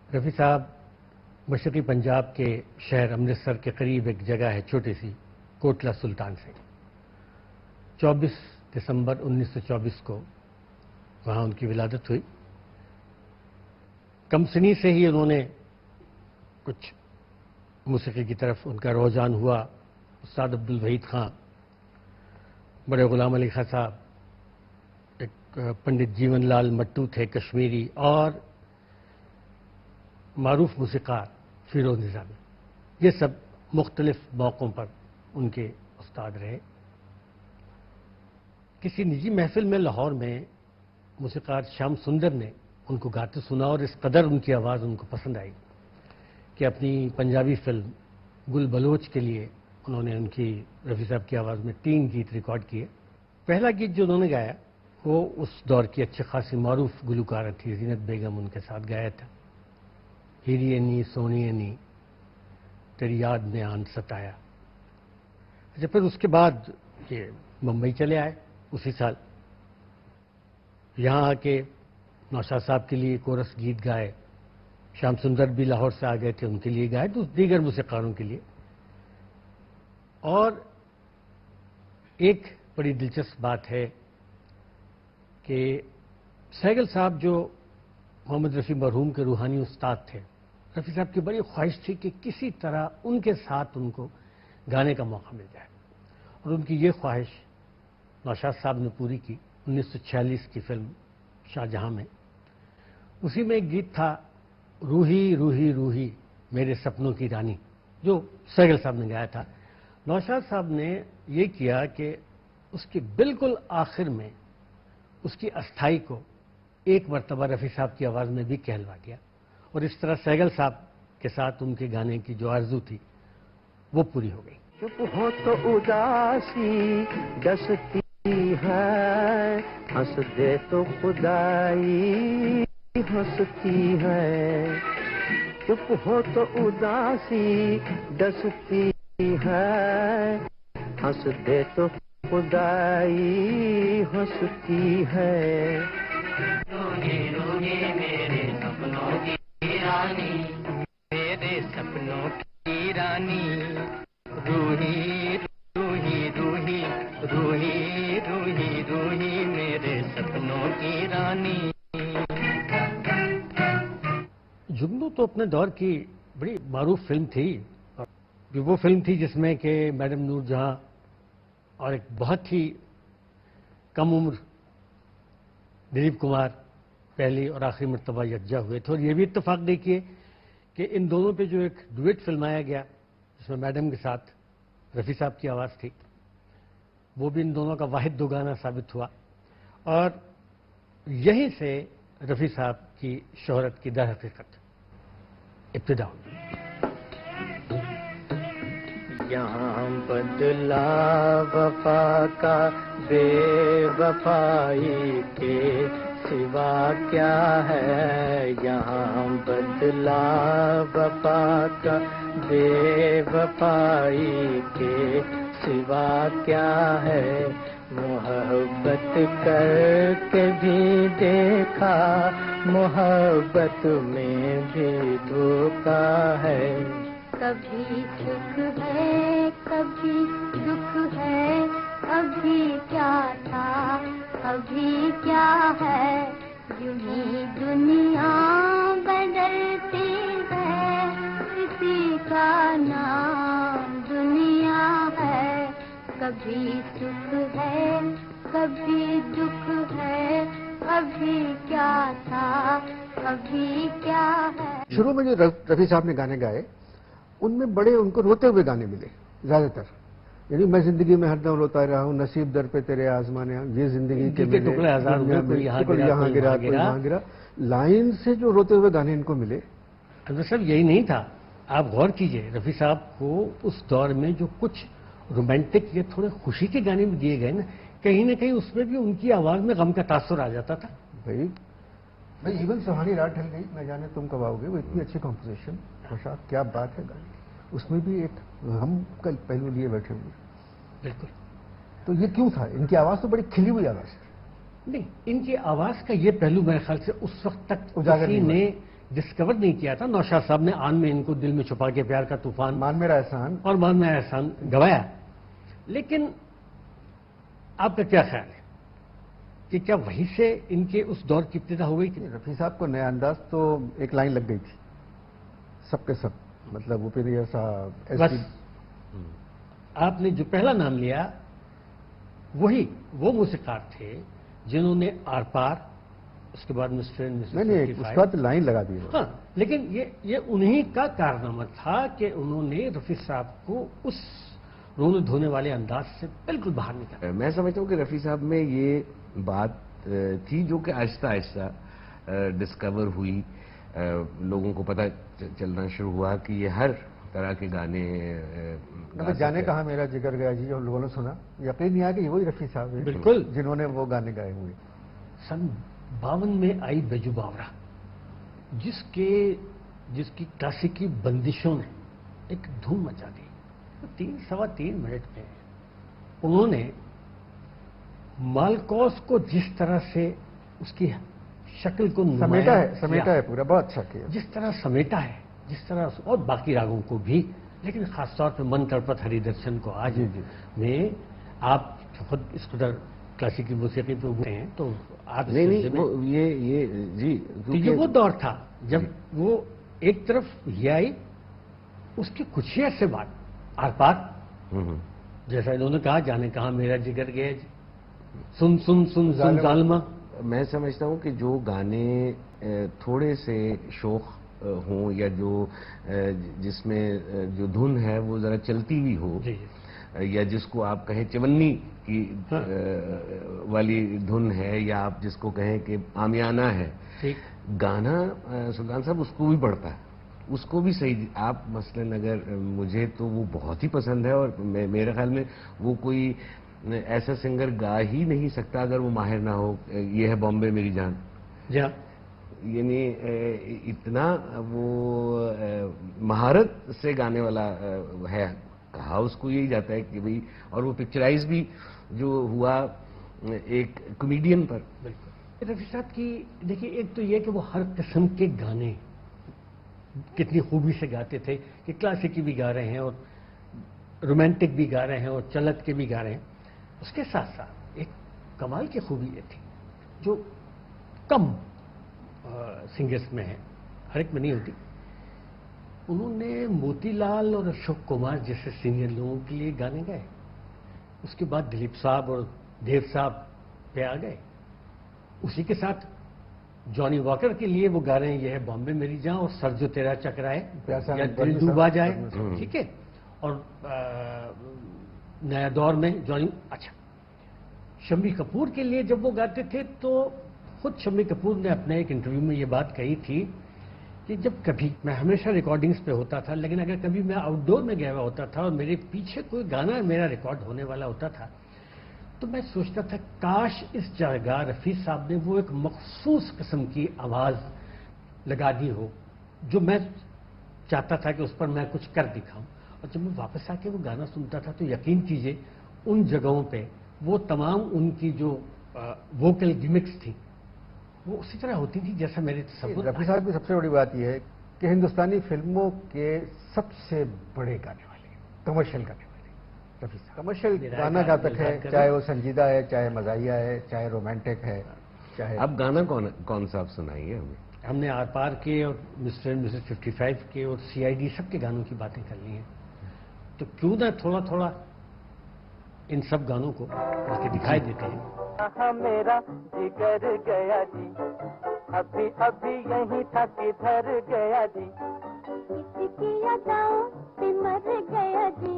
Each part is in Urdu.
رفیع صاحب مشرقی پنجاب کے شہر امرتسر کے قریب ایک جگہ ہے چھوٹی سی کوٹلہ سلطان سے 24 دسمبر 1924 کو وہاں ان کی ولادت ہوئی. کم سنی سے ہی انہوں نے کچھ موسیقی کی طرف ان کا رجحان ہوا. استاد عبدالوحید خان، بڑے غلام علی خان صاحب، ایک پنڈت جیون لال مٹو تھے کشمیری، اور معروف موسیقار فیروز نظامی، یہ سب مختلف موقعوں پر ان کے استاد رہے. کسی نجی محفل میں لاہور میں موسیقار شیام سندر نے ان کو گاتے سنا اور اس قدر ان کی آواز ان کو پسند آئی کہ اپنی پنجابی فلم گل بلوچ کے لیے انہوں نے ان کی رفیع صاحب کی آواز میں 3 گیت ریکارڈ کیے. پہلا گیت جو انہوں نے گایا وہ اس دور کی اچھی خاصی معروف گلوکارہ تھی زینت بیگم، ان کے ساتھ گایا تھا. ہیری نی سونی نی تیری یاد نے آن ستایا. اچھا، پھر اس کے بعد یہ ممبئی چلے آئے اسی سال. یہاں آ کے نوشاد صاحب کے لیے کورس گیت گائے. شیام سندر بھی لاہور سے آ گئے تھے، ان کے لیے گائے، تو دیگر موسیقاروں کے لیے. اور ایک بڑی دلچسپ بات ہے کہ سہگل صاحب جو محمد رفیع مرحوم کے روحانی استاد تھے، رفیع صاحب کی بڑی خواہش تھی کہ کسی طرح ان کے ساتھ ان کو گانے کا موقع مل جائے، اور ان کی یہ خواہش نوشاد صاحب نے پوری کی. 1946 کی فلم شاہجہاں میں اسی میں ایک گیت تھا روحی روحی روحی میرے سپنوں کی رانی، جو سہگل صاحب نے گایا تھا. نوشاد صاحب نے یہ کیا کہ اس کے بالکل آخر میں اس کی استھائی کو ایک مرتبہ رفیع صاحب کی آواز میں بھی کہلوا دیا، اور اس طرح سہگل صاحب کے ساتھ ان کے گانے کی جو آرزو تھی وہ پوری ہو گئی. چپ ہو تو اداسی ڈستی ہے، ہنس دے تو خدائی ہنستی ہے. چپ ہو تو اداسی ڈستی ہے، ہنس دے تو خدائی ہنستی ہے. روحی روحی میرے سپنوں کی رانی، میرے سپنوں کی رانی. روحی روحی روحی روحی روحی روحی میرے سپنوں کی رانی. جگنو تو اپنے دور کی بڑی معروف فلم تھی. وہ فلم تھی جس میں کہ میڈم نور جہاں اور ایک بہت ہی کم عمر دلیپ کمار پہلی اور آخری مرتبہ یکجا ہوئے تھے. اور یہ بھی اتفاق دیکھیے کہ ان دونوں پہ جو ایک ڈویٹ فلمایا گیا جس میں میڈم کے ساتھ رفیع صاحب کی آواز تھی، وہ بھی ان دونوں کا واحد دو گانا ثابت ہوا، اور یہیں سے رفیع صاحب کی شہرت کی در حقیقت ابتدا ہوئی. یہاں بدلا وفا کا بے وفائی کے سوا کیا ہے. یہاں بدلا وفا کا بے وفائی کے سوا کیا ہے. محبت کر کے بھی دیکھا، محبت میں بھی دھوکا ہے. کبھی سکھ ہے کبھی دکھ ہے، ابھی کیا تھا ابھی کیا ہے. یوں ہی دنیا بدلتی ہے، کسی کا نام دنیا ہے. کبھی سکھ ہے کبھی دکھ ہے، ابھی کیا تھا ابھی کیا ہے. شروع میں جو رفیع صاحب نے گانے گائے ان میں بڑے ان کو روتے ہوئے گانے ملے زیادہ تر. یعنی میں زندگی میں ہر دم روتا رہا ہوں، نصیب در پہ تیرے آزمانے، یہ زندگی کے ٹکڑے آزاد ہوئے، کوئی یہاں گرا کوئی وہاں گرا. لائن سے جو روتے ہوئے گانے ان کو ملے. صاحب یہی نہیں تھا، آپ غور کیجئے رفیع صاحب کو اس دور میں جو کچھ رومانٹک یا تھوڑے خوشی کے گانے بھی دیے گئے نا، کہیں نہ کہیں اس میں بھی ان کی آواز میں غم کا تاثر آ جاتا تھا. بھائی ایون سہانی رات ڈھل گئی نہ جانے تم کب آؤ گے، وہ اتنی اچھی کمپوزیشن، کیا بات ہے گانے کی. اس میں بھی ایک ہم کل پہلو لیے بیٹھے ہوئے. بالکل. تو یہ کیوں تھا؟ ان کی آواز تو بڑی کھلی ہوئی آواز ہے. نہیں، ان کی آواز کا یہ پہلو میرے خیال سے اس وقت تک کسی نے ڈسکور نہیں کیا تھا. نوشاد صاحب نے آن میں ان کو دل میں چھپا کے پیار کا طوفان مان میرا احسان اور مان میں احسان گوایا. لیکن آپ کا کیا خیال ہے کہ کیا وہیں سے ان کے اس دور کی ابتدا ہو گئی تھی؟ رفیع صاحب کو نیا انداز تو ایک لائن لگ گئی تھی سب کے سب. مطلب اوپینئر صاحب بس آپ نے جو پہلا نام لیا وہی وہ موسیقار تھے جنہوں نے آر پار، اس کے بعد مسٹر نہیں اس کے بعد لائن لگا دی. ہاں، لیکن یہ انہی کا کارنامہ تھا کہ انہوں نے رفیع صاحب کو اس رونے دھونے والے انداز سے بالکل باہر نکالا. میں سمجھتا ہوں کہ رفیع صاحب میں یہ بات تھی جو کہ آہستہ آہستہ ڈسکور ہوئی. لوگوں کو پتہ چلنا شروع ہوا کہ یہ ہر طرح کے گانے جانے کہاں میرا جگر گیا جی، اور لوگوں نے سنا یقین نہیں آیا کہ یہ وہی رفیع صاحب ہیں بالکل جنہوں نے وہ گانے گائے ہوئے. سن 52 میں آئی بیجو باورا، جس کی کلاسیکی بندشوں نے ایک دھوم مچا دی. 3-3.25 منٹ میں انہوں نے مالکوس کو جس طرح سے اس کی شکل کو سمیٹا ہے پورا، بہت اچھا کیا. جس طرح سمیٹا ہے، جس طرح اور باقی راگوں کو بھی، لیکن خاص طور پہ من تڑپت ہری درشن کو آج میں آپ خود اس قدر کلاسیکی موسیقی پہ ہوتے ہیں تو آپ یہ وہ دور تھا جب وہ ایک طرف یہ آئی، اس کے کچھ ہی عرصے بعد آر پار، جیسا انہوں نے کہا جانے کہاں میرا جگر گیا جی، سن سن سن سن ظالمہ. میں سمجھتا ہوں کہ جو گانے تھوڑے سے شوخ ہوں یا جس میں جو دھن ہے وہ ذرا چلتی ہوئی ہو، یا جس کو آپ کہیں چونی کی والی دھن ہے، یا آپ جس کو کہیں کہ عامیانہ ہے، گانا سلطان صاحب اس کو بھی پڑھتا ہے، اس کو بھی صحیح. آپ مثلاً اگر مجھے تو وہ بہت ہی پسند ہے، اور میرے خیال میں وہ کوئی ایسا سنگر گا ہی نہیں سکتا اگر وہ ماہر نہ ہو. یہ ہے بامبے میری جان، یعنی اتنا وہ مہارت سے گانے والا ہے. کہا اس کو یہی جاتا ہے کہ بھئی، اور وہ پکچرائز بھی جو ہوا ایک کمیڈین پر. بالکل رفیع صاحب کی دیکھیے، ایک تو یہ کہ وہ ہر قسم کے گانے کتنی خوبی سے گاتے تھے کہ کلاسیکی بھی گا رہے ہیں اور رومانٹک بھی گا رہے ہیں اور چلت کے بھی گا رہے ہیں. اس کے ساتھ ساتھ ایک کمال کی خوبی یہ تھی جو کم سنگرز میں ہے، ہر ایک میں نہیں ہوتی. انہوں نے موتی لال اور اشوک کمار جیسے سینئر لوگوں کے لیے گانے گائے. اس کے بعد دلیپ صاحب اور دیو صاحب پہ آ گئے. اسی کے ساتھ جانی واکر کے لیے وہ گا رہے ہیں یہ ہے بامبے میری جان اور سر جو تیرا چکرائے یا دل ڈوبا جائے، ٹھیک ہے. اور نیا دور میں جانی، اچھا شمی کپور کے لیے جب وہ گاتے تھے تو خود شمی کپور نے اپنے ایک انٹرویو میں یہ بات کہی تھی کہ جب کبھی میں ہمیشہ ریکارڈنگز پہ ہوتا تھا، لیکن اگر کبھی میں آؤٹ ڈور میں گیا ہوا ہوتا تھا اور میرے پیچھے کوئی گانا میرا ریکارڈ ہونے والا ہوتا تھا تو میں سوچتا تھا کاش اس جگہ رفیع صاحب نے وہ ایک مخصوص قسم کی آواز لگا دی ہو جو میں چاہتا تھا کہ اس پر میں کچھ کر دکھاؤں. اور جب میں واپس آ کے وہ گانا سنتا تھا تو یقین کیجئے ان جگہوں پہ وہ تمام ان کی جو ووکل گمکس تھیں وہ اسی طرح ہوتی تھی جیسا میرے تصور. رفیع صاحب کی سب سے بڑی بات یہ ہے کہ ہندوستانی فلموں کے سب سے بڑے گانے والے، کمرشل گانے والے رفیع صاحب. کمرشل گانا جہاں تک ہے، چاہے وہ سنجیدہ ہے، چاہے مزاحیہ ہے، چاہے رومانٹک ہے، چاہے. اب گانا کون سا آپ سنائیے ہمیں؟ ہم نے آر پار کے اور مسٹر اینڈ مسز 55 کے اور CID سب کے گانوں کی باتیں کر لی ہیں، تو کیوں نہ تھوڑا تھوڑا ان سب گانوں کو بلکہ دکھائی دیتے ہیں. میرا جگر گیا جی، ابھی ابھی یہیں تھا کدھر گیا جی، کسی کی یادوں سے مر گیا جی،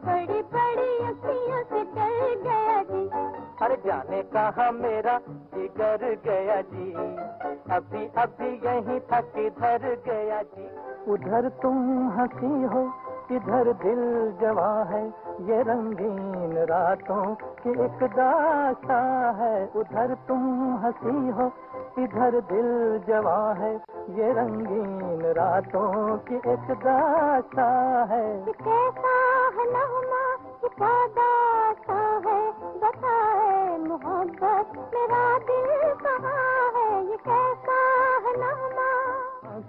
بڑی بڑی اکھیوں سے ڈر گیا جی. ہر جانے کہاں میرا جگر گیا جی، ابھی ابھی یہیں تھا کدھر گیا جی. ادھر تم ہنسی ہو کدھر دل جواں ہے، یہ رنگین راتوں کی ایک داستان ہے. ادھر تم ہنسی ہو ادھر دل جواں ہے، یہ رنگین راتوں کی ایک داستان ہے. یہ کیسا ہے نغمہ، یہ کیا داستان ہے، بتائے محبت میرا دل کہاں ہے. یہ کیسا ہے نغمہ.